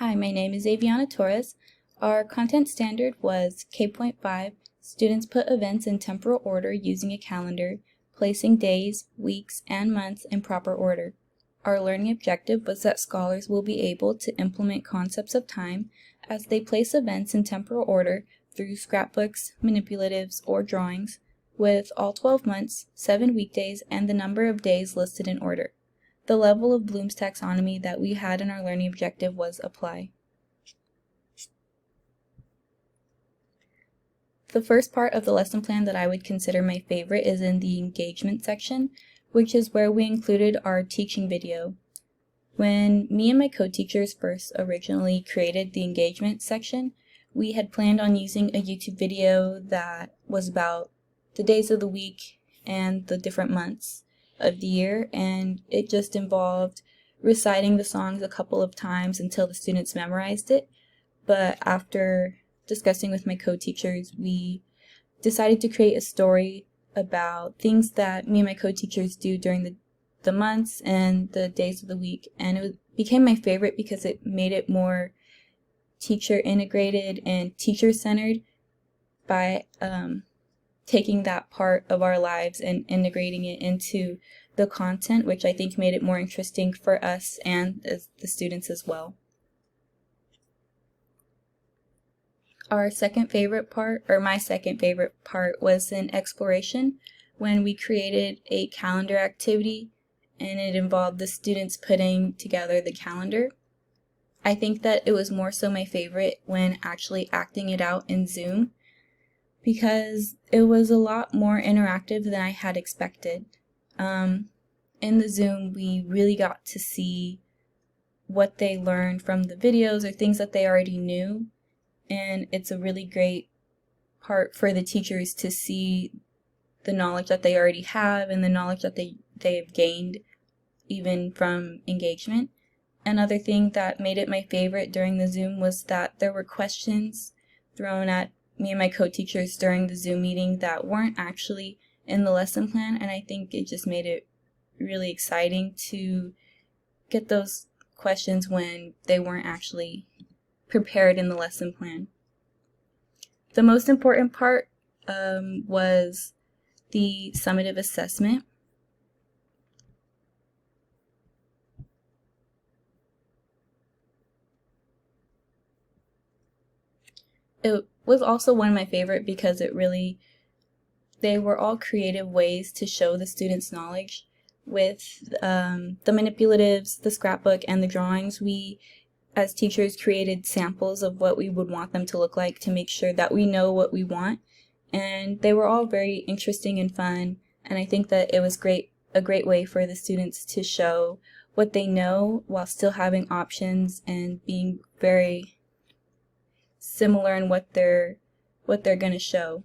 Hi, my name is Avianna Torres. Our content standard was K.5. Students put events in temporal order using a calendar, placing days, weeks, and months in proper order. Our learning objective was that scholars will be able to implement concepts of time as they place events in temporal order through scrapbooks, manipulatives, or drawings, with all 12 months, 7 weekdays, and the number of days listed in order. The level of Bloom's taxonomy that we had in our learning objective was apply. The first part of the lesson plan that I would consider my favorite is in the engagement section, which is where we included our teaching video. When me and my co-teachers first originally created the engagement section, we had planned on using a YouTube video that was about the days of the week and the different months of the year, and it just involved reciting the songs a couple of times until the students memorized it. But after discussing with my co-teachers, we decided to create a story about things that me and my co-teachers do during the months and the days of the week, and it became my favorite because it made it more teacher integrated and teacher centered by taking that part of our lives and integrating it into the content, which I think made it more interesting for us and the students as well. Our second favorite part, or my second favorite part, was in exploration, when we created a calendar activity and it involved the students putting together the calendar. I think that it was more so my favorite when actually acting it out in Zoom, because it was a lot more interactive than I had expected. In the Zoom, we really got to see what they learned from the videos or things that they already knew, and it's a really great part for the teachers to see the knowledge that they already have and the knowledge that they've gained even from engagement. Another thing that made it my favorite during the Zoom was that there were questions thrown at me and my co-teachers during the Zoom meeting that weren't actually in the lesson plan, and I think it just made it really exciting to get those questions when they weren't actually prepared in the lesson plan. The most important part was the summative assessment. It was also one of my favorite because they were all creative ways to show the students' knowledge. With the manipulatives, the scrapbook, and the drawings, we as teachers created samples of what we would want them to look like to make sure that we know what we want, and they were all very interesting and fun, and I think that it was a great way for the students to show what they know while still having options and being very similar in what they're going to show.